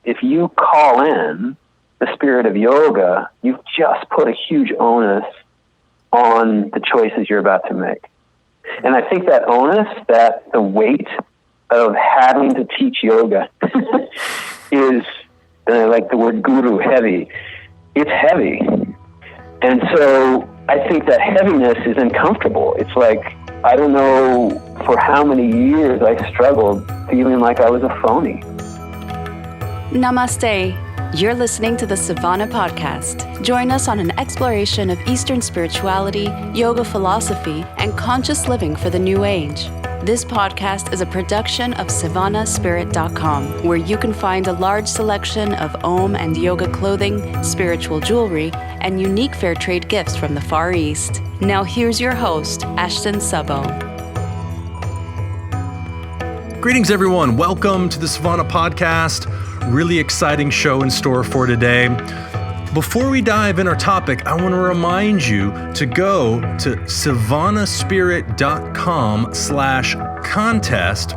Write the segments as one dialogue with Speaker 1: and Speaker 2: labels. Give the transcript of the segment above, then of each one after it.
Speaker 1: if you call in the spirit of yoga, you've just put a huge onus on the choices you're about to make. And I think that onus, that the weight of having to teach yoga is, and I like the word guru, heavy. It's heavy. And so I think that heaviness is uncomfortable. It's like, I don't know for how many years I struggled feeling like I was a phony.
Speaker 2: Namaste. You're listening to the Savannah Podcast. Join us on an exploration of Eastern spirituality, yoga philosophy, and conscious living for the new age. This podcast is a production of SavannahSpirit.com, where you can find a large selection of Om and yoga clothing, spiritual jewelry, and unique fair trade gifts from the Far East. Now here's your host, Ashton Szabo.
Speaker 3: Greetings, everyone. Welcome to the Savannah Podcast. Really exciting show in store for today. Before we dive in our topic, I want to remind you to go to savannahspirit.com/contest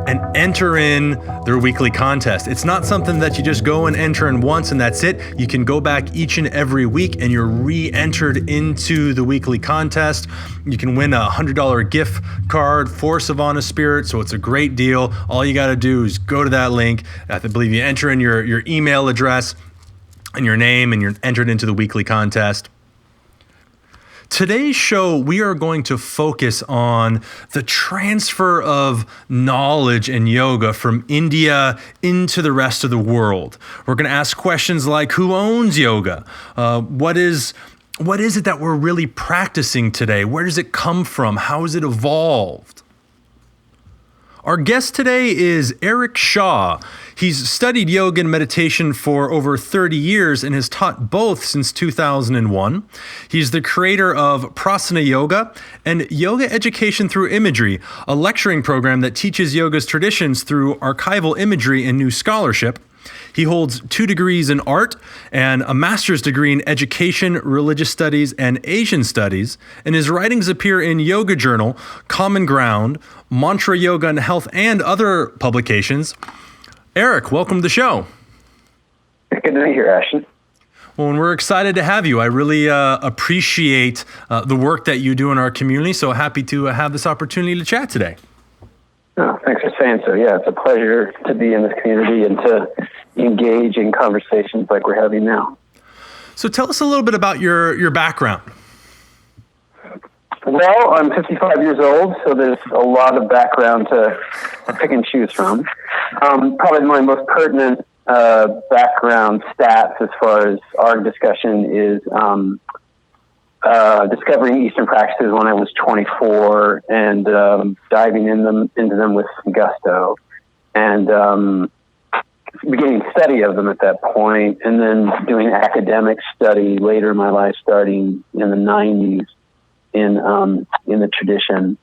Speaker 3: and enter in their weekly contest. It's not something that you just go and enter in once and that's it. You can go back each and every week and you're re-entered into the weekly contest. You can win a $100 gift card for Savannah Spirit, so it's a great deal. All you got to do is go to that link. I believe you enter in your email address and your name, and you're entered into the weekly contest. Today's show, we are going to focus on the transfer of knowledge in yoga from India into the rest of the world. We're going to ask questions like, who owns yoga? What is it that we're really practicing today? Where does it come from? How has it evolved? Our guest today is Eric Shaw. He's studied yoga and meditation for over 30 years and has taught both since 2001. He's the creator of Prasana Yoga and Yoga Education Through Imagery, a lecturing program that teaches yoga's traditions through archival imagery and new scholarship. He holds 2 degrees in art and a master's degree in education, religious studies, and Asian studies, and his writings appear in Yoga Journal, Common Ground, Mantra Yoga and Health, and other publications. Eric, welcome to the show.
Speaker 1: Good to be here, Ashton.
Speaker 3: Well, and we're excited to have you. I really appreciate the work that you do in our community, so happy to have this opportunity to chat today.
Speaker 1: Oh, thanks for saying so. Yeah, it's a pleasure to be in this community and to engage in conversations like we're having now.
Speaker 3: So tell us a little bit about your background.
Speaker 1: Well, I'm 55 years old, so there's a lot of background to pick and choose from. Probably my most pertinent background stats as far as our discussion is discovering Eastern practices when I was 24 and diving into them with some gusto, and beginning study of them at that point, and then doing academic study later in my life, starting in the 90s in the tradition,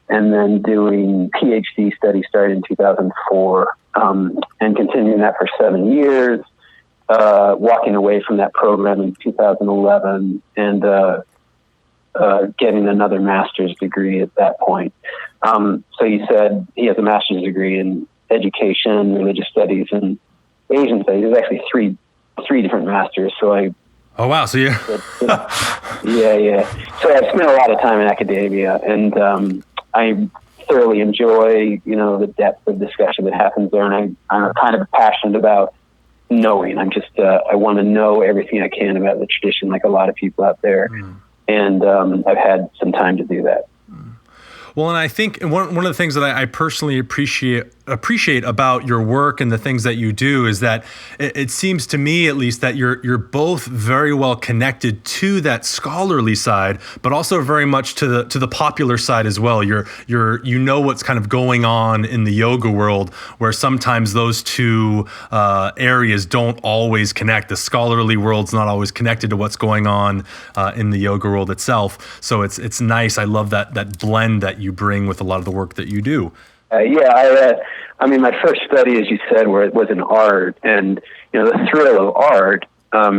Speaker 1: and then doing PhD study started in 2004, and continuing that for 7 years, walking away from that program in 2011, and getting another master's degree at that point. So you said he has a master's degree in education, religious studies, and Asian studies. There's actually three different masters. So
Speaker 3: Oh wow! So yeah.
Speaker 1: Yeah. So I've spent a lot of time in academia, and I thoroughly enjoy, the depth of discussion that happens there, and I'm kind of passionate about knowing. I'm just I want to know everything I can about the tradition, like a lot of people out there, and I've had some time to do that.
Speaker 3: Well, and I think one of the things that I personally appreciate about your work and the things that you do is that it seems to me, at least, that you're both very well connected to that scholarly side, but also very much to the popular side as well. You know what's kind of going on in the yoga world, where sometimes those two areas don't always connect. The scholarly world's not always connected to what's going on in the yoga world itself. So it's nice. I love that blend that you bring with a lot of the work that you do.
Speaker 1: My first study, as you said, was in art, and the thrill of art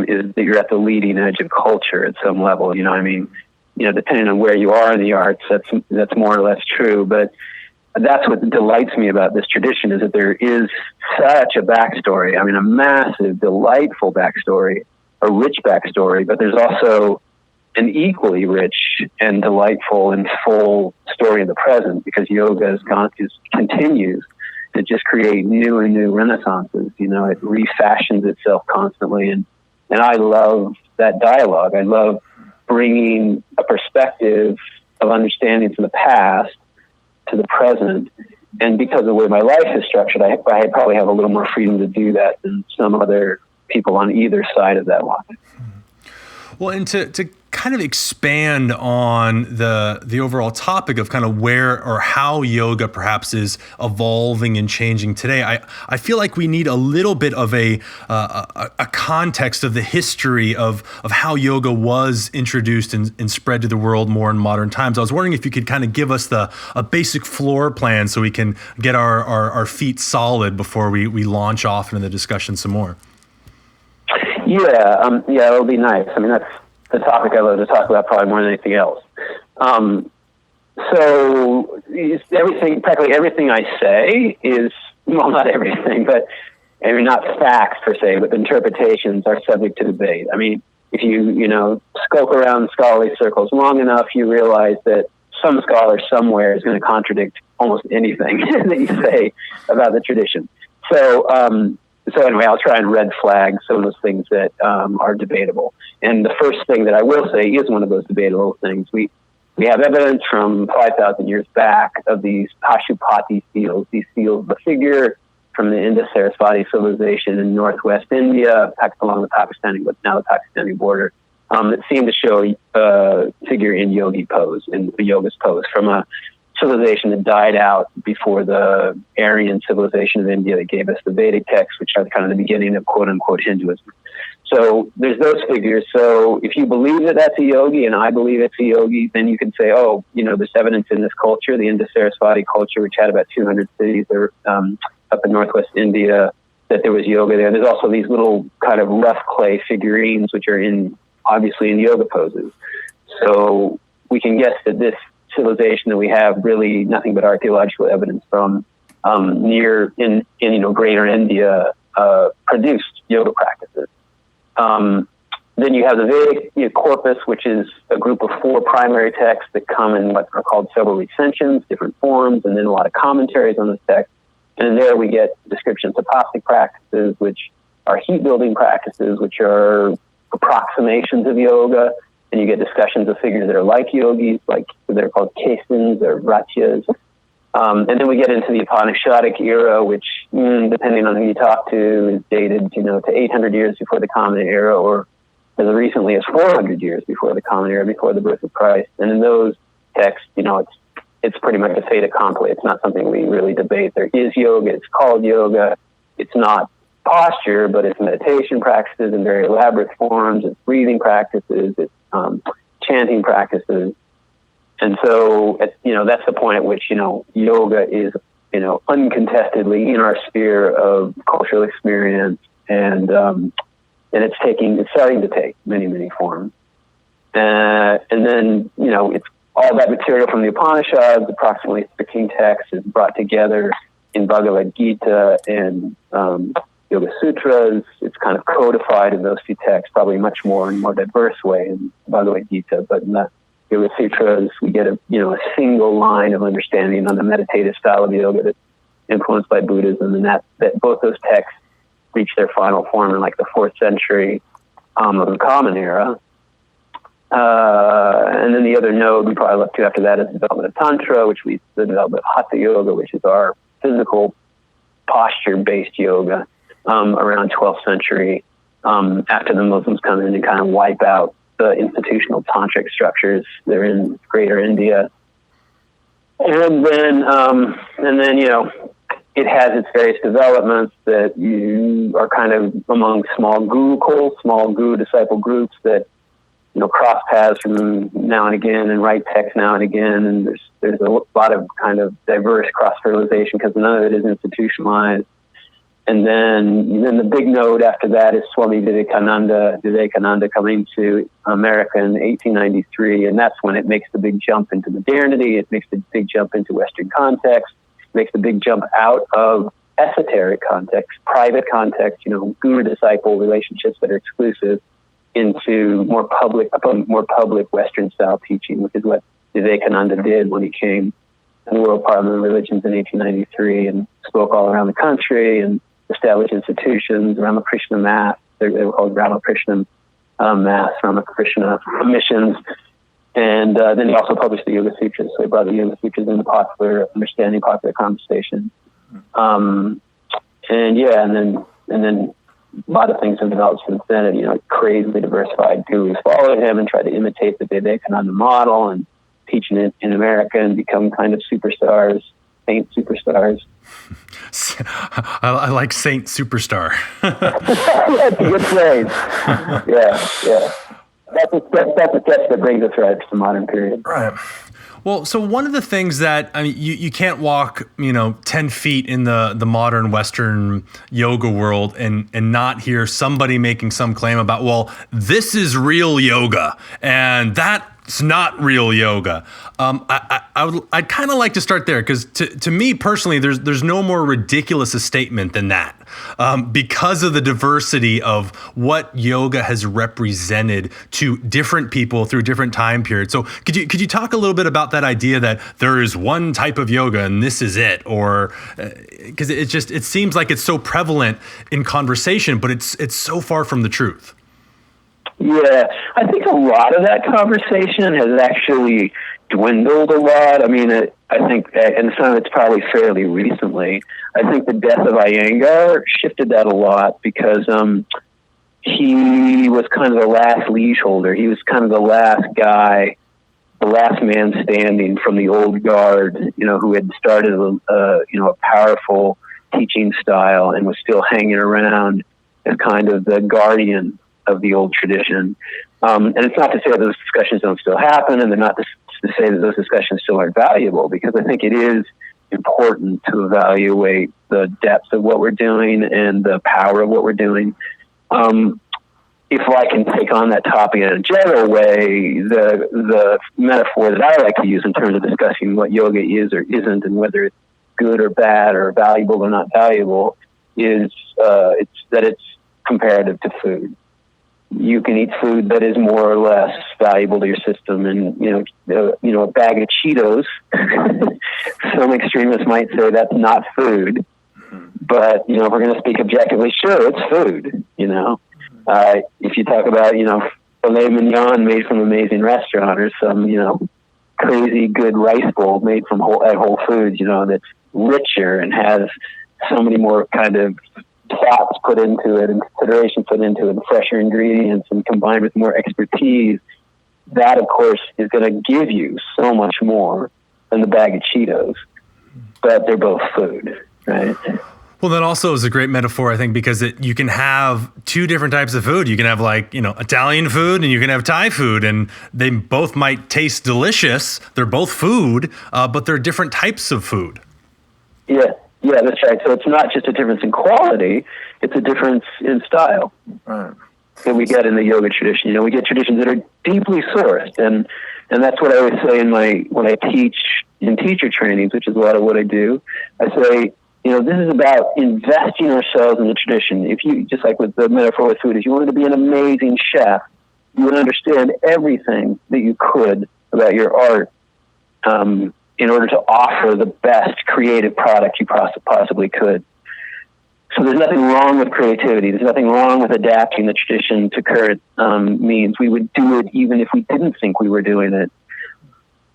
Speaker 1: is that you're at the leading edge of culture at some level. Depending on where you are in the arts, that's more or less true. But that's what delights me about this tradition, is that there is such a backstory. I mean, a massive, delightful backstory, a rich backstory, but there's also an equally rich and delightful and full story in the present, because yoga continues to just create new and new renaissances. You know, it refashions itself constantly. And I love that dialogue. I love bringing a perspective of understanding from the past to the present. And because of the way my life is structured, I probably have a little more freedom to do that than some other people on either side of that line.
Speaker 3: Well, and to kind of expand on the overall topic of kind of where or how yoga perhaps is evolving and changing today, I feel like we need a little bit of a context of the history of how yoga was introduced and spread to the world more in modern times. I was wondering if you could kind of give us a basic floor plan so we can get our feet solid before we launch off into the discussion some more.
Speaker 1: Yeah, it'll be nice. I mean, that's the topic I love to talk about probably more than anything else. So practically everything I say is, well, not everything, but I mean, not facts per se, but interpretations are subject to debate. I mean, if you skulk around scholarly circles long enough, you realize that some scholar somewhere is going to contradict almost anything that you say about the tradition. So anyway, I'll try and red flag some of those things that are debatable. And the first thing that I will say is one of those debatable things. We have evidence from 5,000 years back of these Pashupati seals. These seals, the figure from the Indus-Sarasvati civilization in northwest India, along the Pakistani border, that seem to show a figure in yogi pose, in the yoga's pose, from a civilization that died out before the Aryan civilization of India that gave us the Vedic texts, which are kind of the beginning of quote-unquote Hinduism. So there's those figures. So if you believe that that's a yogi, and I believe it's a yogi, then you can say, there's evidence in this culture, the Indus-Sarasvati culture, which had about 200 cities up in northwest India, that there was yoga there. There's also these little kind of rough clay figurines, which are obviously in yoga poses. So we can guess that this civilization that we have really nothing but archaeological evidence from near in greater India produced yoga practices. Then you have the Vedic corpus, which is a group of 4 primary texts that come in what are called several recensions, different forms, and then a lot of commentaries on the text. And there we get descriptions of Tapastic practices, which are heat-building practices, which are approximations of yoga. And you get discussions of figures that are like yogis, like they're called kesins or vratyas. And then we get into the Upanishadic era, which, depending on who you talk to, is dated, to 800 years before the Common Era, or as recently as 400 years before the Common Era, before the birth of Christ. And in those texts, it's pretty much a fait accompli. It's not something we really debate. There is yoga. It's called yoga. It's not posture, but it's meditation practices in very elaborate forms. It's breathing practices. It's chanting practices. And so, that's the point at which, yoga is, uncontestedly in our sphere of cultural experience, and it's starting to take many, many forms. And then, it's all that material from the Upanishads, approximately 13 texts, is brought together in Bhagavad Gita and Yoga Sutras. It's kind of codified in those 2 texts, probably much more in a more diverse way in Bhagavad Gita. But in the Yoga Sutras, we get a single line of understanding on the meditative style of yoga that's influenced by Buddhism, and that both those texts reach their final form in like the 4th century of the Common Era. And then the other node we probably look to after that is the development of Tantra, which leads to the development of Hatha Yoga, which is our physical posture-based yoga, around 12th century, after the Muslims come in and kind of wipe out the institutional tantric structures. They're in greater India. And then, it has its various developments that you are kind of among small guru disciple groups that, cross paths from now and again and write text now and again. And there's a lot of kind of diverse cross-fertilization because none of it is institutionalized. And then the big node after that is Swami Vivekananda coming to America in 1893. And that's when it makes the big jump into modernity. It makes the big jump into Western context. makes the big jump out of esoteric context, private context, guru-disciple relationships that are exclusive, into more public Western style teaching, which is what Vivekananda did when he came to the World Parliament of Religions in 1893 and spoke all around the country and established institutions, Ramakrishna Mass. They were called Ramakrishna Mass, Ramakrishna missions. And then he also published the Yoga Sutras. So he brought the Yoga Sutras into popular understanding, popular conversation. And then a lot of things have developed since then. Crazily diversified gurus followed him and tried to imitate the Vivekananda model and teaching it in America and become kind of superstars, saint superstars.
Speaker 3: I like saint superstar.
Speaker 1: That's a good phrase. Yeah. That's a sketch that brings us right to the modern period.
Speaker 3: Right. Well, so one of the things that, you can't walk, 10 feet in the modern Western yoga world and not hear somebody making some claim about, well, this is real yoga and that's not real yoga. I'd kind of like to start there because to me personally, there's no more ridiculous a statement than that. Because of the diversity of what yoga has represented to different people through different time periods. So could you talk a little bit about that idea that there is one type of yoga and this is it, or because it seems like it's so prevalent in conversation, but it's so far from the truth.
Speaker 1: Yeah, I think a lot of that conversation has actually dwindled a lot. I think, and some of it's probably fairly recently. I think the death of Iyengar shifted that a lot because he was kind of the last leaseholder. He was kind of the last guy, the last man standing from the old guard, who had started a powerful teaching style and was still hanging around as kind of the guardian of the old tradition. And it's not to say that those discussions don't still happen, and they're not to say that those discussions still aren't valuable, because I think it is important to evaluate the depth of what we're doing and the power of what we're doing. If I can take on that topic in a general way, the metaphor that I like to use in terms of discussing what yoga is or isn't and whether it's good or bad or valuable or not valuable is it's comparative to food. You can eat food that is more or less valuable to your system, and a bag of Cheetos. Some extremists might say that's not food, but if we're going to speak objectively, sure, it's food. If you talk about filet mignon made from an amazing restaurant, or some crazy good rice bowl made from at Whole Foods, that's richer and has so many more kind of thoughts put into it and consideration put into it and fresher ingredients and combined with more expertise, that of course is going to give you so much more than the bag of Cheetos, but they're both food, right?
Speaker 3: Well, that also is a great metaphor, I think, because you can have two different types of food. You can have Italian food and you can have Thai food, and they both might taste delicious. They're both food, but they're different types of food. Yeah, that's right. So it's not just a difference in quality, it's a difference in style. Right. That we get in the yoga tradition. We get traditions that are deeply sourced, and that's what I always say when I teach in teacher trainings, which is a lot of what I do. I say, this is about investing ourselves in the tradition. If you, just like with the metaphor with food, if you wanted to be an amazing chef, you would understand everything that you could about your art, in order to offer the best creative product you possibly could. So there's nothing wrong with creativity. There's nothing wrong with adapting the tradition to current means. We would do it even if we didn't think we were doing it.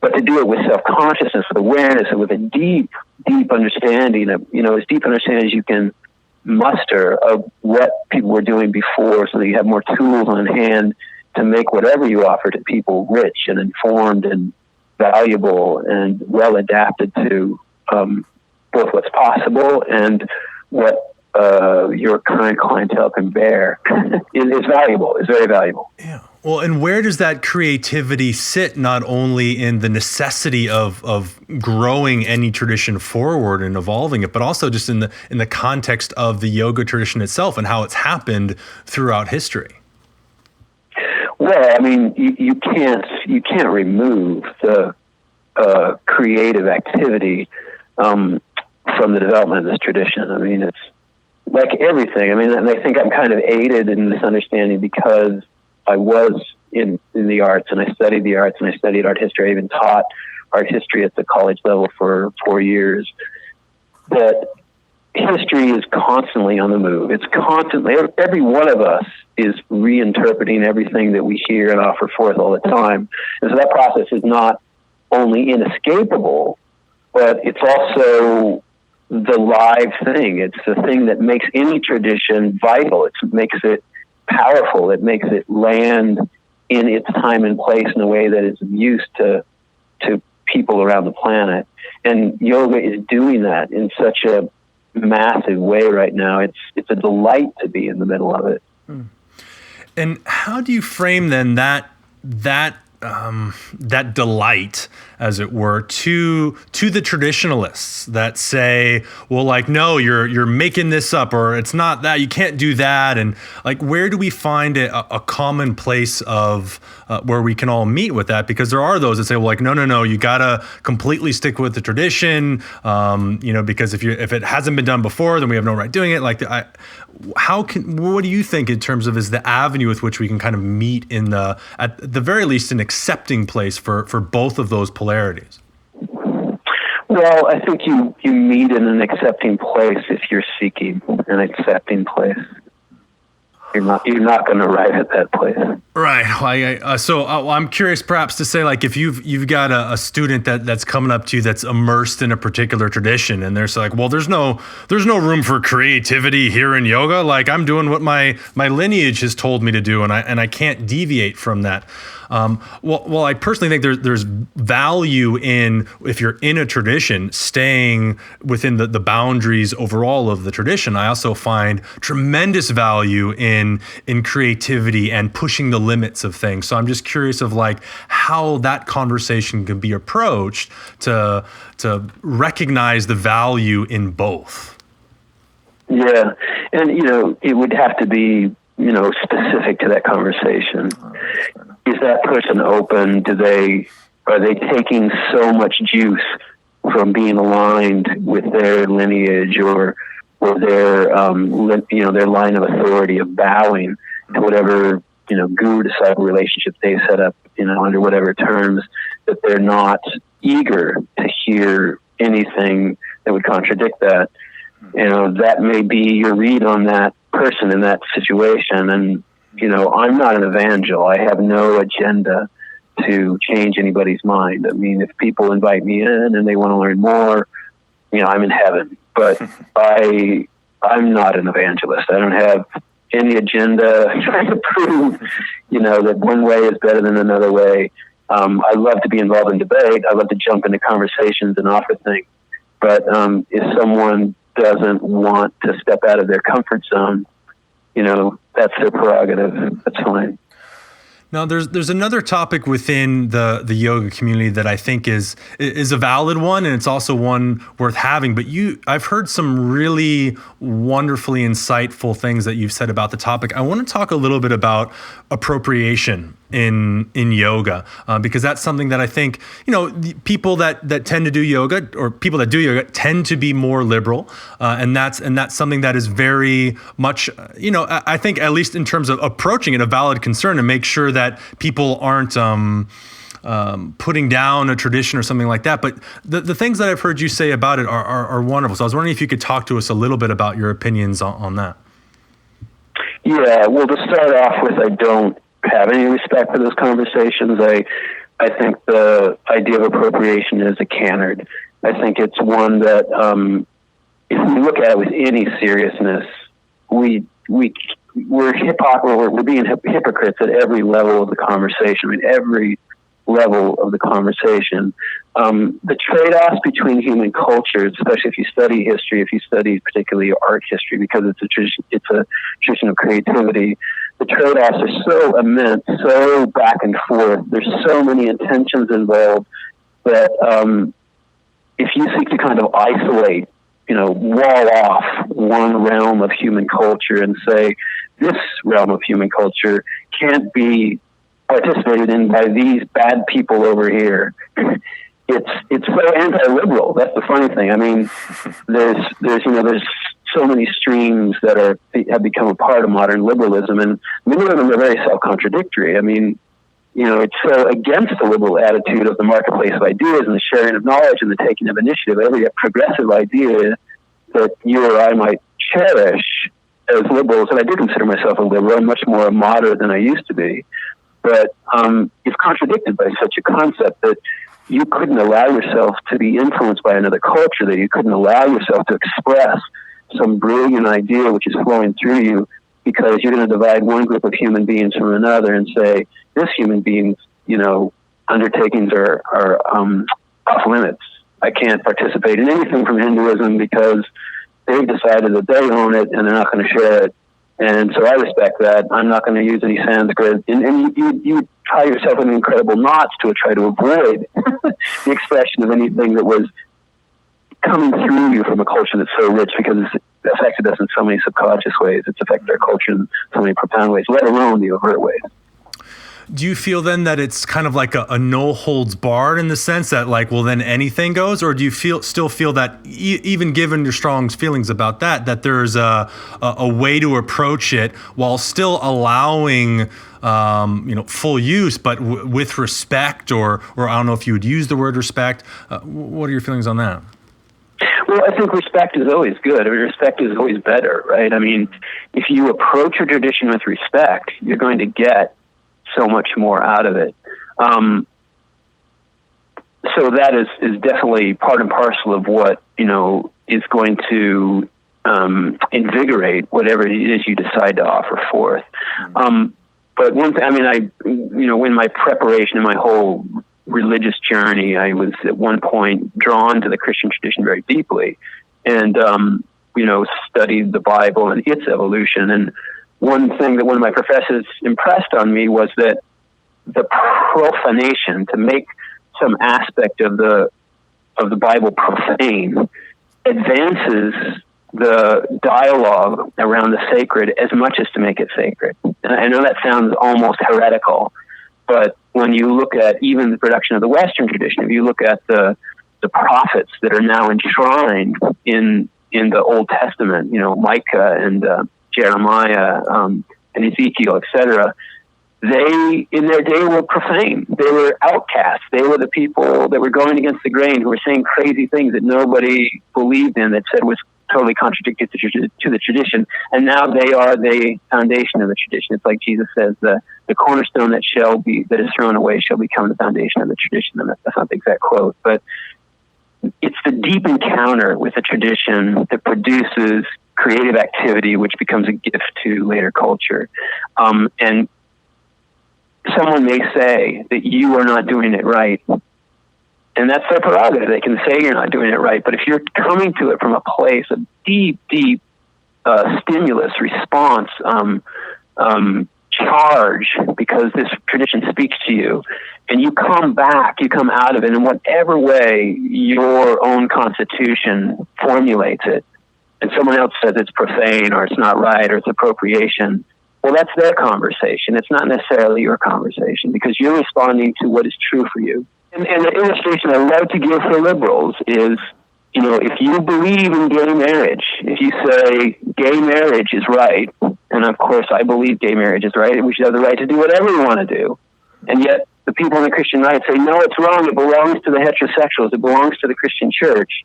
Speaker 3: But to do it with self-consciousness, with awareness, and with a deep, deep understanding of, as deep understanding as you can muster of what people were doing before, so that you have more tools on hand to make whatever you offer to people rich and informed and valuable and well adapted to both what's possible and what your current clientele can bear is valuable, is very valuable. Yeah. Well, and where does that creativity sit, not only in the necessity of growing any tradition forward and evolving it, but also just in the context of the yoga tradition itself and how it's happened throughout history?
Speaker 1: Well, you can't remove the creative activity from the development of this tradition. I mean, it's like everything. I mean, and I think I'm kind of aided in this understanding because I was in the arts, and I studied the arts, and I studied art history. I even taught art history at the college level for 4 years. That history is constantly on the move. It's constantly, every one of us is reinterpreting everything that we hear and offer forth all the time. And so that process is not only inescapable, but it's also the live thing. It's the thing that makes any tradition vital. It makes it powerful. It makes it land in its time and place in a way that is of use to people around the planet. And yoga is doing that in such a massive way right now. It's a delight to be in the middle of it.
Speaker 3: And how do you frame then that delight, as it were, to the traditionalists that say, well, like, no, you're making this up, or it's not that, you can't do that, and like, where do we find a common place of where we can all meet with that? Because there are those that say, well, like, no, you gotta completely stick with the tradition, because if it hasn't been done before, then we have no right doing it. Like, what do you think in terms of is the avenue with which we can kind of meet at the very least, an accepting place for both of those polarities?
Speaker 1: Well, I think you meet in an accepting place if you're seeking an accepting place. You're not going to arrive at that place.
Speaker 3: Right. So I'm curious, perhaps, to say, like, if you've got a student that's coming up to you that's immersed in a particular tradition, and they're like, well, there's no room for creativity here in yoga. Like, I'm doing what my lineage has told me to do, and I can't deviate from that. Well, I personally think there's value in, if you're in a tradition, staying within the boundaries overall of the tradition. I also find tremendous value in creativity and pushing the limits of things. So I'm just curious of, like, how that conversation can be approached to recognize the value in both.
Speaker 1: Yeah, and it would have to be specific to that conversation. Is that person open? Are they taking so much juice from being aligned with their lineage or their their line of authority of bowing to whatever guru disciple relationship they set up under whatever terms, that they're not eager to hear anything that would contradict that? That may be your read on that person in that situation. And I'm not an evangel. I have no agenda to change anybody's mind. I mean, if people invite me in and they want to learn more, I'm in heaven. But I'm not an evangelist. I don't have any agenda trying to prove, that one way is better than another way. I love to be involved in debate. I love to jump into conversations and offer things. But if someone doesn't want to step out of their comfort zone, that's their prerogative. That's fine.
Speaker 3: Now, there's another topic within the yoga community that I think is a valid one, and it's also one worth having. But I've heard some really wonderfully insightful things that you've said about the topic. I want to talk a little bit about appropriation in yoga, because that's something that I think the people that tend to do yoga, or people that do yoga, tend to be more liberal, and that's something that is very much I think, at least in terms of approaching it, a valid concern, to make sure that people aren't putting down a tradition or something like that. But the things that I've heard you say about it are wonderful. So I was wondering if you could talk to us a little bit about your opinions on that.
Speaker 1: Yeah, well, to start off with, I don't have any respect for those conversations. I think the idea of appropriation is a canard. I think it's one that, if we look at it with any seriousness, we're being hypocrites at every level of the conversation. I mean, every level of the conversation. The trade-offs between human cultures, especially if you study history, if you study particularly art history, because it's a tradition of creativity, the trade-offs are so immense, so back and forth. There's so many intentions involved that if you seek to kind of isolate, wall off one realm of human culture and say, this realm of human culture can't be participated in by these bad people over here, it's so anti-liberal. That's the funny thing. I mean, there's so many streams that have become a part of modern liberalism, and many of them are very self-contradictory. I mean, it's so against the liberal attitude of the marketplace of ideas and the sharing of knowledge and the taking of initiative. Every progressive idea that you or I might cherish as liberals, and I do consider myself a liberal. I'm much more moderate than I used to be, but it's contradicted by such a concept that you couldn't allow yourself to be influenced by another culture, that you couldn't allow yourself to express some brilliant idea which is flowing through you, because you're going to divide one group of human beings from another and say, this human being's, undertakings are off limits. I can't participate in anything from Hinduism because they've decided that they own it and they're not going to share it. And so I respect that. I'm not going to use any Sanskrit. And you tie yourself in incredible knots to try to avoid the expression of anything that was coming through you from a culture that's so rich, because it's affected us in so many subconscious ways. It's affected our culture in so many profound ways, let alone the overt ways.
Speaker 3: Do you feel then that it's kind of like a no holds barred in the sense that then anything goes, or do you still feel that even given your strong feelings about that there's a way to approach it while still allowing full use, but with respect, or I don't know if you would use the word respect. What are your feelings on that?
Speaker 1: Well, I think respect is always good. I mean, respect is always better, right? I mean, if you approach a tradition with respect, you're going to get so much more out of it. So that is definitely part and parcel of what, is going to invigorate whatever it is you decide to offer forth. But one thing, I mean, in my preparation, in my whole religious journey, I was at one point drawn to the Christian tradition very deeply, and, studied the Bible and its evolution. And one thing that one of my professors impressed on me was that the profanation, to make some aspect of the Bible profane, advances the dialogue around the sacred as much as to make it sacred. And I know that sounds almost heretical, but when you look at even the production of the Western tradition, if you look at the prophets that are now enshrined in the Old Testament, Micah and Jeremiah and Ezekiel, etc., they, in their day, were profane. They were outcasts. They were the people that were going against the grain, who were saying crazy things that nobody believed in, that said was totally contradictory to the tradition. And now they are the foundation of the tradition. It's like Jesus says, the cornerstone that is thrown away shall become the foundation of the tradition. And that's not the exact quote, but it's the deep encounter with a tradition that produces creative activity, which becomes a gift to later culture. And someone may say that you are not doing it right, and that's their prerogative. They can say you're not doing it right, but if you're coming to it from a place of deep stimulus, response, charge, because this tradition speaks to you, and you come out of it in whatever way your own constitution formulates it, and someone else says it's profane or it's not right or it's appropriation, well, that's their conversation. It's not necessarily your conversation, because you're responding to what is true for you. And the illustration I love to give for liberals is, if you believe in gay marriage, if you say gay marriage is right, and of course I believe gay marriage is right, we should have the right to do whatever we want to do, and yet the people in the Christian right say, no, it's wrong, it belongs to the heterosexuals, it belongs to the Christian church.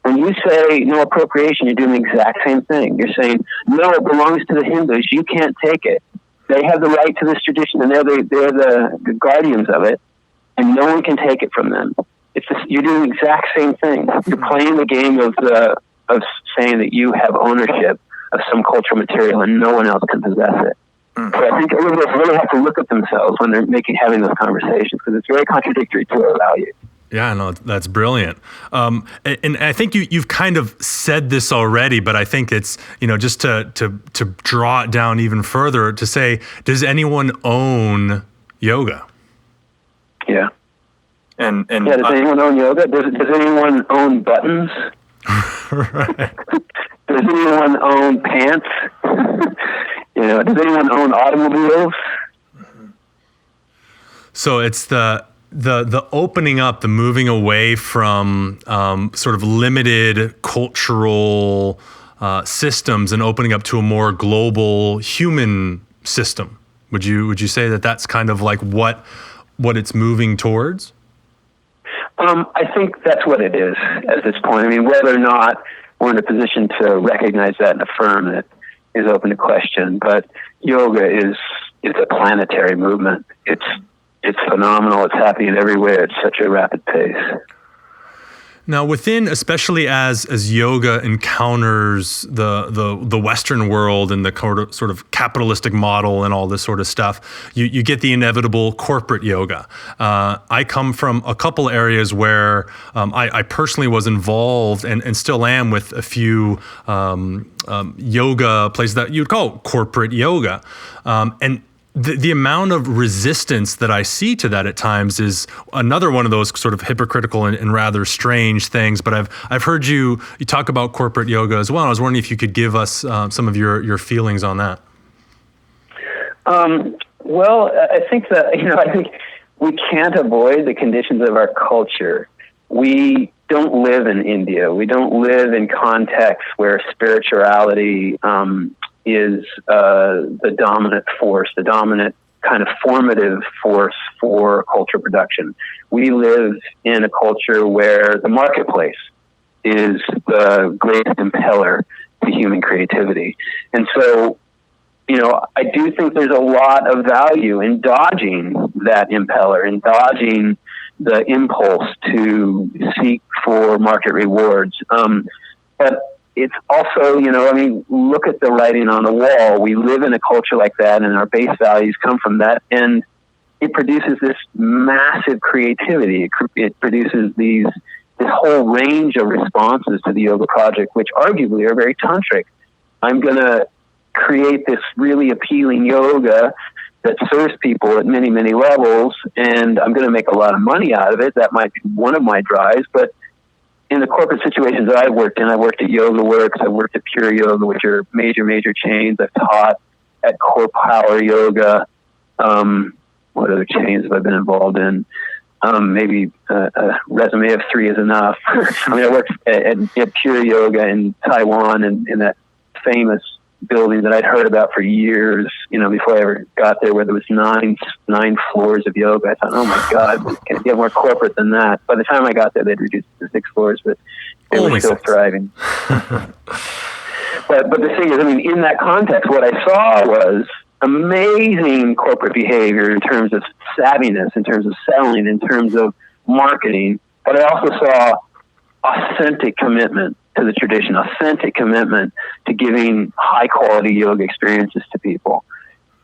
Speaker 1: When you say no appropriation, you're doing the exact same thing. You're saying, no, it belongs to the Hindus, you can't take it. They have the right to this tradition, and they're the guardians of it, and no one can take it from them. You're doing the exact same thing. You're playing the game of saying that you have ownership of some cultural material and no one else can possess it. So I think liberals really have to look at themselves when they're having those conversations, because it's very contradictory to our values.
Speaker 3: Yeah, no, that's brilliant. And I think you've kind of said this already, but I think it's, just to draw it down even further, to say, does anyone own yoga?
Speaker 1: Yeah.
Speaker 4: And
Speaker 1: does anyone own yoga? Does anyone own buttons?
Speaker 3: Right.
Speaker 1: Does anyone own pants? Does anyone own automobiles?
Speaker 3: So it's the opening up, the moving away from sort of limited cultural systems and opening up to a more global human system. Would you say that that's kind of like what it's moving towards?
Speaker 1: I think that's what it is at this point. I mean, whether or not we're in a position to recognize that and affirm it is open to question. But yoga it's a planetary movement. It's phenomenal. It's happening everywhere at such a rapid pace.
Speaker 3: Now, within, especially as yoga encounters the Western world and the sort of capitalistic model and all this sort of stuff, you get the inevitable corporate yoga. I come from a couple areas where I personally was involved and still am with a few yoga places that you'd call corporate yoga. And the amount of resistance that I see to that at times is another one of those sort of hypocritical and rather strange things. But I've heard you talk about corporate yoga as well. I was wondering if you could give us some of your feelings on that.
Speaker 1: Well, I think we can't avoid the conditions of our culture. We don't live in India. We don't live in contexts where spirituality is the dominant force, the dominant kind of formative force for culture production. We live in a culture where the marketplace is the greatest impeller to human creativity. And so, I do think there's a lot of value in dodging that impeller, in dodging the impulse to seek for market rewards. But it's also, look at the writing on the wall. We live in a culture like that, and our base values come from that. And it produces this massive creativity. It produces this whole range of responses to the yoga project, which arguably are very tantric. I'm going to create this really appealing yoga that serves people at many, many levels, and I'm going to make a lot of money out of it. That might be one of my drives, but in the corporate situations that I worked in, I worked at Yoga Works, I worked at Pure Yoga, which are major chains. I've taught at Core Power Yoga. What other chains have I been involved in? Maybe a resume of 3 is enough. I worked at Pure Yoga in Taiwan and in that famous building that I'd heard about for years, before I ever got there, where there was nine floors of yoga. I thought, oh my God, can't get more corporate than that. By the time I got there, they'd reduced it to 6 floors, but they were still thriving. But the thing is, in that context, what I saw was amazing corporate behavior in terms of savviness, in terms of selling, in terms of marketing. But I also saw authentic commitment to the tradition, authentic commitment to giving high quality yoga experiences to people.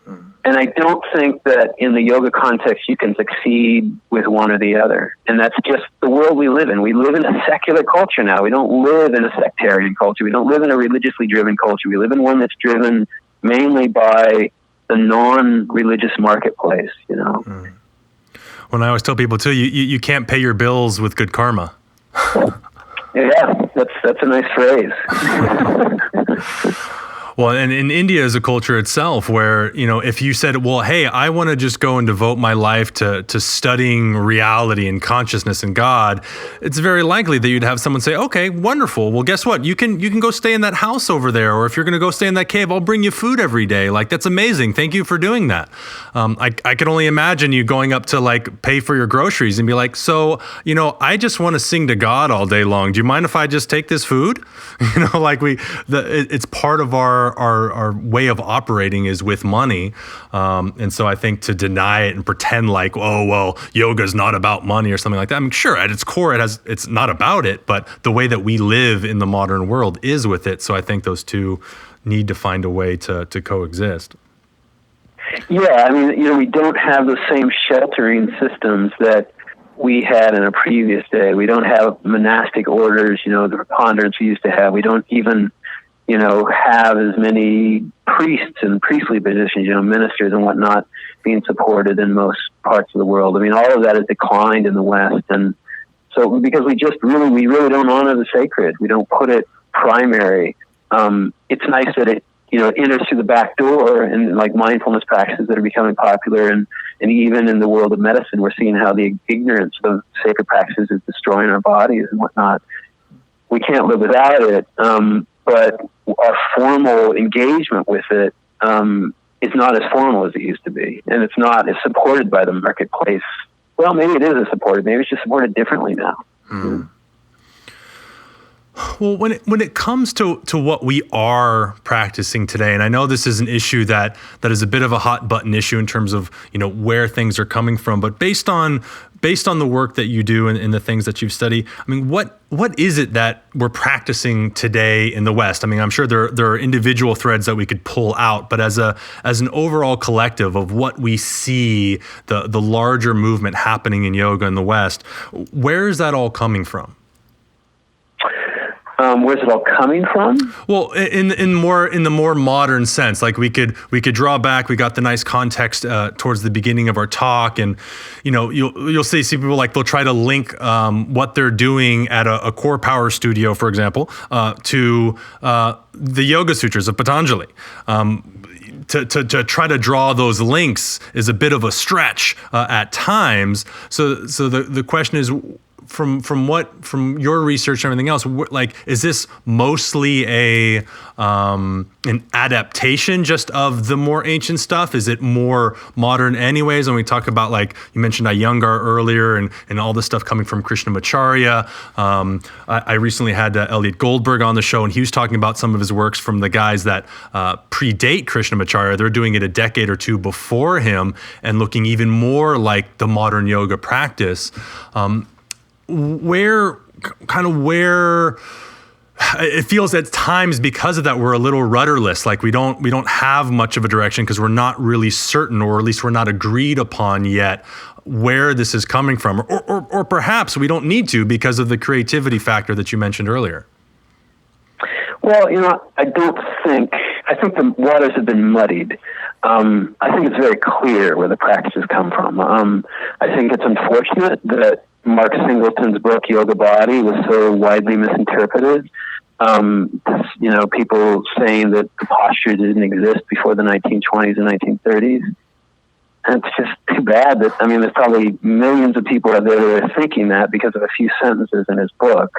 Speaker 1: And I don't think that in the yoga context you can succeed with one or the other. And that's just the world we live in. We live in a secular culture now. We don't live in a sectarian culture. We don't live in a religiously driven culture. We live in one that's driven mainly by the non-religious marketplace,
Speaker 3: When I always tell people too, you can't pay your bills with good karma.
Speaker 1: Yeah, that's a nice phrase.
Speaker 3: Well, and in India is a culture itself where, if you said, well, hey, I want to just go and devote my life to studying reality and consciousness and God, it's very likely that you'd have someone say, okay, wonderful. Well, guess what? You can go stay in that house over there. Or if you're going to go stay in that cave, I'll bring you food every day. Like, that's amazing. Thank you for doing that. I can only imagine you going up to pay for your groceries and be like, so, I just want to sing to God all day long. Do you mind if I just take this food? It's part of our way of operating is with money. And so I think to deny it and pretend like, oh, well, yoga is not about money or something like that. Sure, at its core, it's not about it, but the way that we live in the modern world is with it. So I think those two need to find a way to coexist.
Speaker 1: Yeah, we don't have the same sheltering systems that we had in a previous day. We don't have monastic orders, the preponderance we used to have. We don't even have as many priests and priestly positions, ministers and whatnot being supported in most parts of the world. All of that has declined in the West. And so because we really don't honor the sacred. We don't put it primary. It's nice that it, enters through the back door and mindfulness practices that are becoming popular and And even in the world of medicine, we're seeing how the ignorance of sacred practices is destroying our bodies and whatnot. We can't live without it, but our formal engagement with it is not as formal as it used to be, and it's not as supported by the marketplace. Well, maybe it is as supported. Maybe it's just supported differently now.
Speaker 3: Mm. Well, when it comes to what we are practicing today, and I know this is an issue that is a bit of a hot button issue in terms of, you know, where things are coming from, but based on the work that you do and the things that you've studied, I mean, what is it that we're practicing today in the West? I mean, I'm sure there are individual threads that we could pull out, but as an overall collective of what we see, the larger movement happening in yoga in the West, where is that all coming from?
Speaker 1: Where's it all coming from?
Speaker 3: Well, in the more modern sense, like we could draw back. We got the nice context towards the beginning of our talk, and you know you'll see people like they'll try to link what they're doing at a core power studio, for example, to the Yoga Sutras of Patanjali. To try to draw those links is a bit of a stretch at times. So the question is, from your research and everything else, like, is this mostly an adaptation just of the more ancient stuff? Is it more modern anyways? When we talk about, like, you mentioned Iyengar earlier and all the stuff coming from Krishnamacharya. I recently had Elliot Goldberg on the show, and he was talking about some of his works from the guys that predate Krishnamacharya. They're doing it a decade or two before him and looking even more like the modern yoga practice. Where it feels at times because of that we're a little rudderless, like we don't have much of a direction because we're not really certain, or at least we're not agreed upon yet where this is coming from, or perhaps we don't need to because of the creativity factor that you mentioned earlier.
Speaker 1: Well, you know, I think the waters have been muddied. I think it's very clear where the practices come from. I think it's unfortunate that Mark Singleton's book, Yoga Body, was so widely misinterpreted. You know, people saying that the posture didn't exist before the 1920s and 1930s. And it's just too bad that, I mean, there's probably millions of people out there that are thinking that because of a few sentences in his book.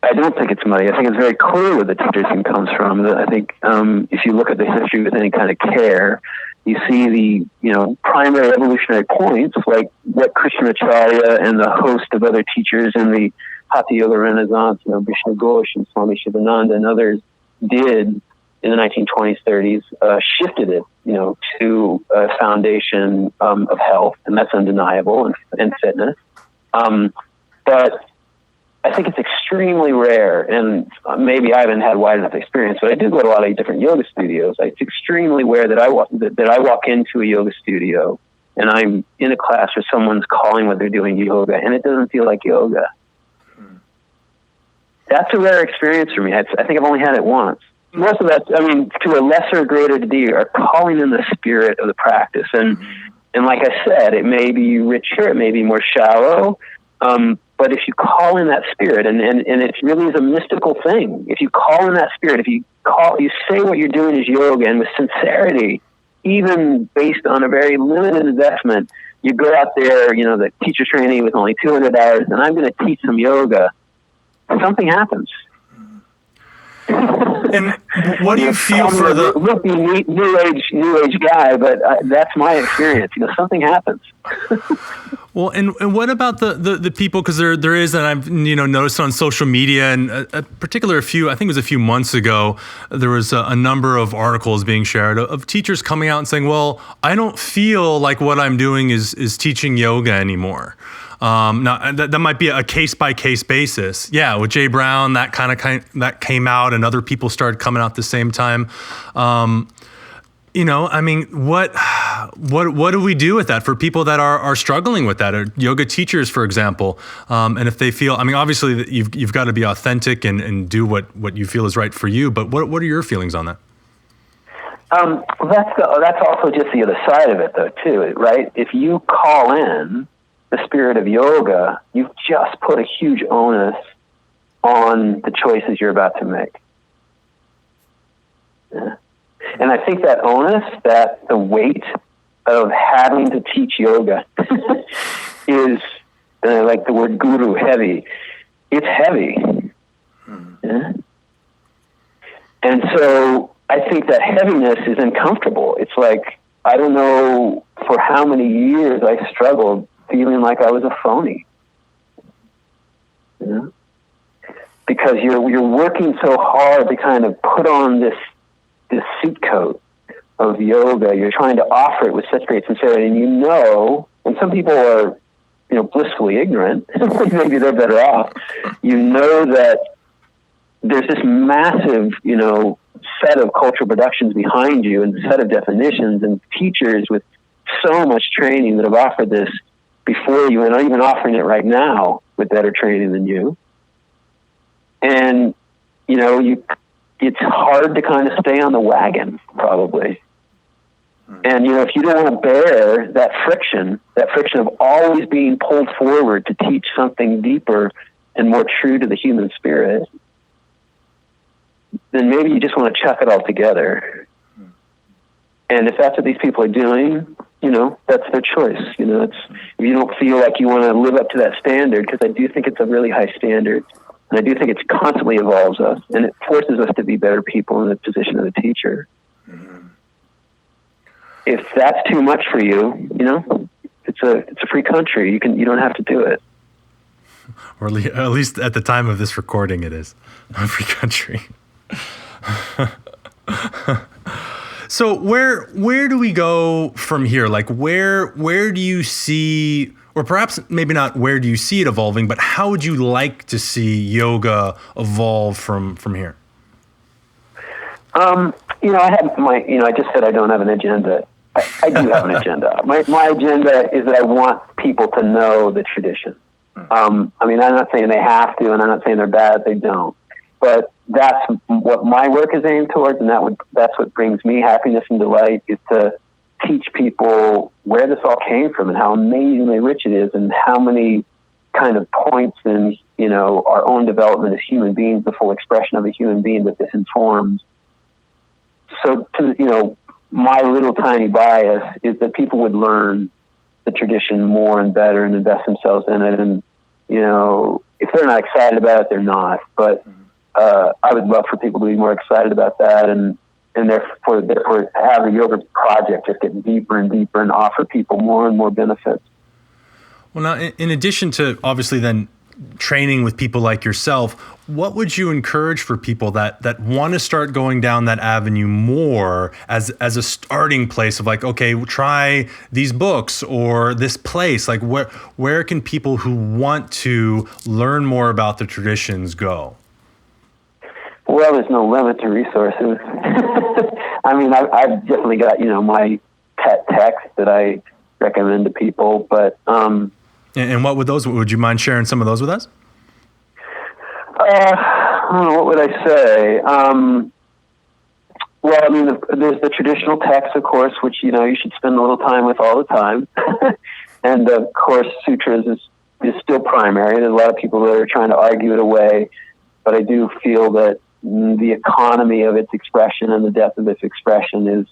Speaker 1: I don't think it's muddy. I think it's very clear where the tradition comes from. I think if you look at the history with any kind of care, you see the, you know, primary evolutionary points, like what Krishnamacharya and the host of other teachers in the Hatha Yoga Renaissance, you know, Vishnu Ghosh and Swami Shivananda and others did in the 1920s, 30s, shifted it, you know, to a foundation of health, and that's undeniable, and fitness. But I think it's extremely rare, and maybe I haven't had wide enough experience, but I do go to a lot of different yoga studios. It's extremely rare that I walk into a yoga studio and I'm in a class where someone's calling what they're doing yoga, and it doesn't feel like yoga. That's a rare experience for me. I think I've only had it once. Most of that, I mean, to a lesser, greater degree, are calling in the spirit of the practice. And like I said, it may be richer, it may be more shallow, but if you call in that spirit, and it really is a mystical thing. If you call in that spirit, you say what you're doing is yoga, and with sincerity, even based on a very limited investment, you go out there, you know, the teacher training with only 200 hours, and I'm going to teach some yoga. Something happens.
Speaker 3: And what do you feel for the
Speaker 1: new age guy? But that's my experience. You know, something happens.
Speaker 3: Well, and what about the people? Because there is, and I've noticed on social media, and a few, I think it was a few months ago, there was a number of articles being shared of teachers coming out and saying, "Well, I don't feel like what I'm doing is teaching yoga anymore." Now that might be a case by case basis. Yeah, with Jay Brown, that that came out, and other people started coming out at the same time. I mean, what do we do with that for people that are struggling with that, or yoga teachers, for example? And if they feel, I mean, obviously you've got to be authentic and do what you feel is right for you. But what are your feelings on that?
Speaker 1: That's also just the other side of it, though, too, right? If you call in the spirit of yoga, you've just put a huge onus on the choices you're about to make. Yeah. And I think that onus, that the weight of having to teach yoga is, like the word guru, heavy. It's heavy. Yeah? And so I think that heaviness is uncomfortable. It's like, I don't know for how many years I struggled feeling like I was a phony. Yeah? Because you're working so hard to kind of put on this suit coat of yoga. You're trying to offer it with such great sincerity, and and some people are, blissfully ignorant. Maybe they're better off. That there's this massive, set of cultural productions behind you, and set of definitions and teachers with so much training that have offered this before you, and are even offering it right now with better training than you. And, it's hard to kind of stay on the wagon, probably. And, if you don't want to bear that friction of always being pulled forward to teach something deeper and more true to the human spirit, then maybe you just want to chuck it all together. And if that's what these people are doing, that's their choice. If you don't feel like you want to live up to that standard, because I do think it's a really high standard, and I do think it constantly evolves us, and it forces us to be better people in the position of a teacher. Mm-hmm. If that's too much for you, it's a free country. You don't have to do it.
Speaker 3: Or at least at the time of this recording, it is a free country. So where do we go from here? Like where do you see, or perhaps maybe not where do you see it evolving, but how would you like to see yoga evolve from here?
Speaker 1: I have I just said I don't have an agenda. I do have an agenda. My agenda is that I want people to know the tradition. I'm not saying they have to, and I'm not saying they're bad if they don't. But that's what my work is aimed towards, and that's what brings me happiness and delight, is to teach people where this all came from and how amazingly rich it is, and how many kind of points in our own development as human beings, the full expression of a human being, that this informs. So, my little tiny bias is that people would learn the tradition more and better and invest themselves in it. And if they're not excited about it, they're not. But I would love for people to be more excited about that, and therefore have the yoga project just get deeper and deeper and offer people more and more benefits.
Speaker 3: Well, now, in addition to obviously then training with people like yourself, what would you encourage for people that want to start going down that avenue more as a starting place of like, okay, try these books or this place? Like where can people who want to learn more about the traditions go?
Speaker 1: Well, there's no limit to resources. I've definitely got, my pet text that I recommend to people, but...
Speaker 3: And what would you mind sharing some of those with us?
Speaker 1: What would I say? There's the traditional text, of course, which, you should spend a little time with all the time. And, of course, sutras is still primary. There's a lot of people that are trying to argue it away, but I do feel that the economy of its expression and the depth of its expression is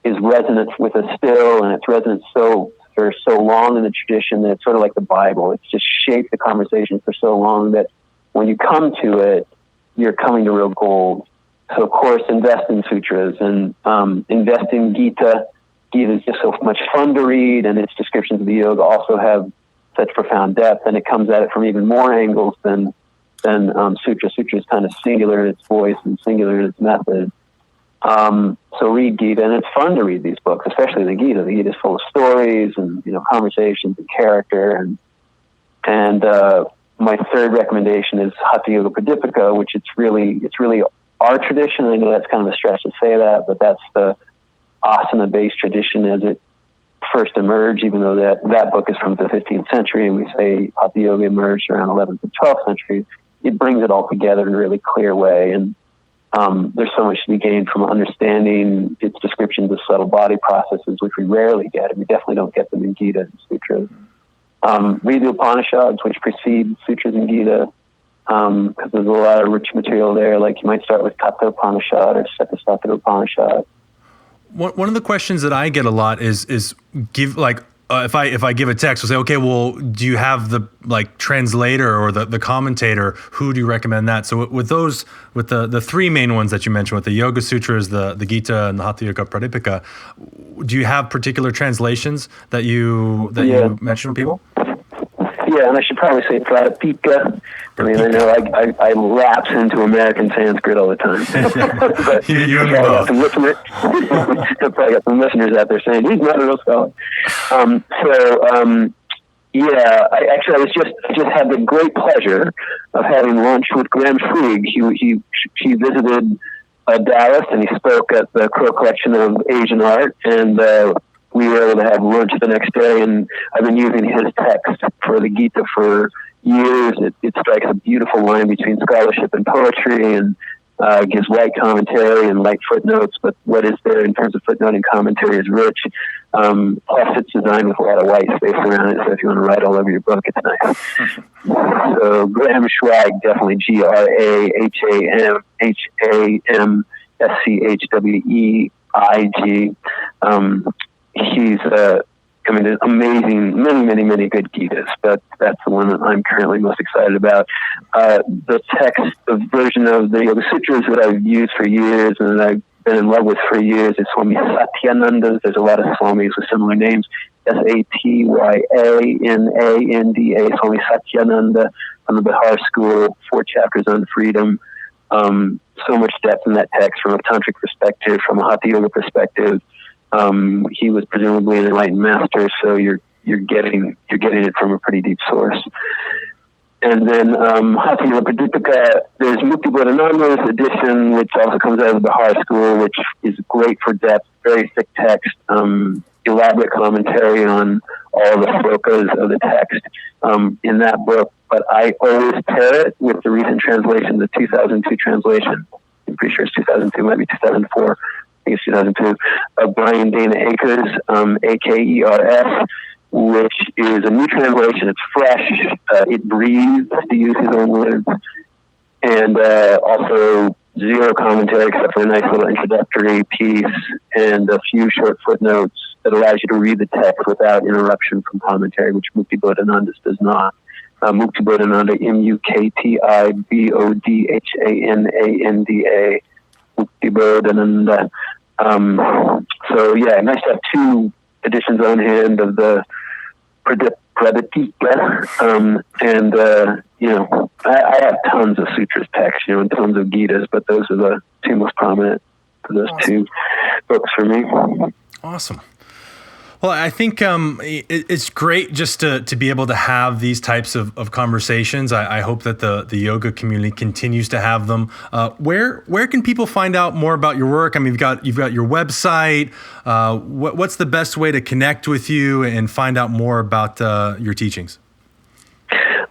Speaker 1: resonant with us still, and it's resonant for so long in the tradition that it's sort of like the Bible. It's just shaped the conversation for so long that when you come to it, you're coming to real gold. So, of course, invest in sutras and invest in Gita. Gita is just so much fun to read, and its descriptions of the yoga also have such profound depth, and it comes at it from even more angles than Sutra. Sutra is kind of singular in its voice and singular in its method. So read Gita, and it's fun to read these books, especially the Gita. The Gita is full of stories and conversations and character, and my third recommendation is Hatha Yoga Pradipika, which it's really our tradition. I know that's kind of a stretch to say that, but that's the asana-based tradition as it first emerged, even though that book is from the 15th century, and we say Hatha Yoga emerged around 11th and 12th century. It brings it all together in a really clear way, and there's so much to be gained from understanding its descriptions of subtle body processes, which we rarely get, and we definitely don't get them in Gita and Sutras. Read the Upanishads, which precede Sutras and Gita. because there's a lot of rich material there. Like you might start with Katha Upanishad or Satyasatara Upanishad.
Speaker 3: One of the questions that I get a lot is give like if I give a text, I'll say, okay, well, do you have the like translator or the commentator? Who do you recommend that? So with those, with the three main ones that you mentioned, with the Yoga Sutras, the Gita, and the Hatha Yoga Pradipika, do you have particular translations that you mention to people?
Speaker 1: Yeah, and I should probably say Pradipika. I mean, I know I lapse into American Sanskrit all the time. But
Speaker 3: you and me both.
Speaker 1: I've probably got some listeners out there saying, he's not a real scholar. Yeah, I just had the great pleasure of having lunch with Graham Frigg. He visited Dallas, and he spoke at the Crow Collection of Asian Art, and we were able to have lunch the next day, and I've been using his text for the Gita for years. It strikes a beautiful line between scholarship and poetry, and gives light commentary and light footnotes, but what is there in terms of footnote and commentary is rich. Plus it's designed with a lot of white space around it, so if you want to write all over your book, it's nice. So Graham Schwag, definitely GRAHAMSCHWEIG. He's there's amazing, many good Gitas, but that's the one that I'm currently most excited about. The version of the Yoga Sutras that I've used for years and that I've been in love with for years is Swami Satyananda's. There's a lot of Swamis with similar names. Satyananda, Swami Satyananda from the Bihar school, 4 chapters on freedom. So much depth in that text from a tantric perspective, from a Hatha Yoga perspective. He was presumably an enlightened master, so you're getting it from a pretty deep source. And then Hatha Yoga Pradipika, there's Mukti Bodhananda's edition, which also comes out of the Bihar school, which is great for depth, very thick text, elaborate commentary on all the slokas of the text in that book. But I always pair it with the recent translation, the 2002 translation. I'm pretty sure it's 2002, might be 2004. I think it's 2002, of Brian Dana Akers, Akers, which is a new translation. It's fresh. It breathes, to use his own words. And also zero commentary except for a nice little introductory piece and a few short footnotes that allows you to read the text without interruption from commentary, which Mukti Bodhananda does not. Mukti Bodhananda, Mukti Bodhananda, Mukti Bodhananda. So yeah, nice to have 2 editions on hand of the Pradipika. I have tons of sutras text, and tons of Gitas, but those are the 2 most prominent for those awesome. 2 books for me.
Speaker 3: Awesome. Well, I think it's great just to be able to have these types of conversations. I hope that the yoga community continues to have them. Where can people find out more about your work? I mean, you've got your website. What's the best way to connect with you and find out more about your teachings?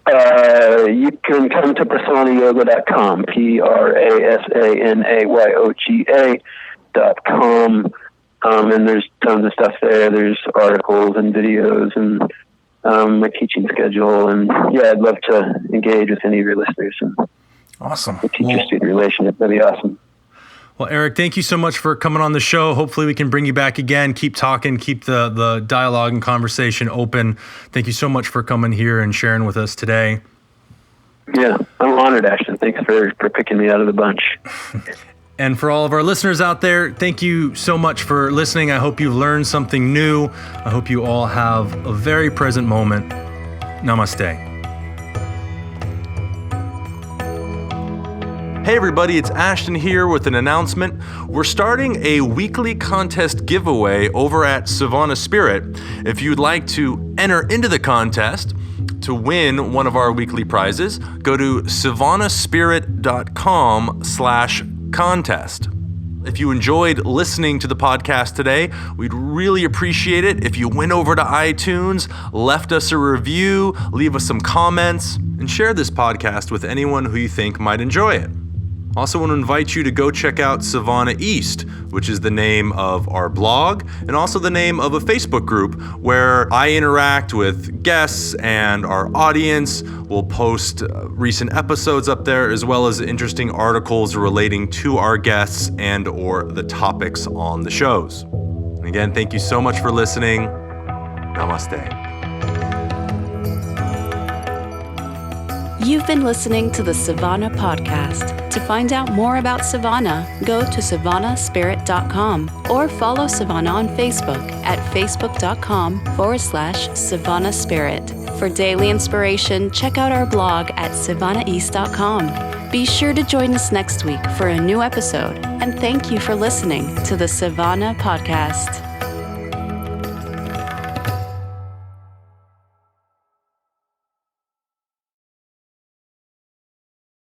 Speaker 1: You can come to prasanayoga.com, prasanayoga.com. And there's tons of stuff there. There's articles and videos and my teaching schedule. And yeah, I'd love to engage with any of your listeners. And
Speaker 3: awesome.
Speaker 1: The teacher-student relationship, that'd be awesome.
Speaker 3: Well, Eric, thank you so much for coming on the show. Hopefully we can bring you back again. Keep talking, keep the dialogue and conversation open. Thank you so much for coming here and sharing with us today.
Speaker 1: Yeah, I'm honored, Ashton. Thanks for picking me out of the bunch.
Speaker 3: And for all of our listeners out there, thank you so much for listening. I hope you've learned something new. I hope you all have a very present moment. Namaste. Hey everybody, it's Ashton here with an announcement. We're starting a weekly contest giveaway over at Savannah Spirit. If you'd like to enter into the contest to win one of our weekly prizes, go to savannahspirit.com/contest. If you enjoyed listening to the podcast today, we'd really appreciate it if you went over to iTunes, left us a review, leave us some comments, and share this podcast with anyone who you think might enjoy it. Also want to invite you to go check out Savannah East, which is the name of our blog and also the name of a Facebook group where I interact with guests and our audience. We'll post recent episodes up there as well as interesting articles relating to our guests and or the topics on the shows. And again, thank you so much for listening. Namaste.
Speaker 2: You've been listening to the Savannah Podcast. To find out more about Savannah, go to savannahspirit.com or follow Savannah on Facebook at facebook.com/Savannah Spirit. For daily inspiration, check out our blog at savannaheast.com. Be sure to join us next week for a new episode, and thank you for listening to the Savannah Podcast.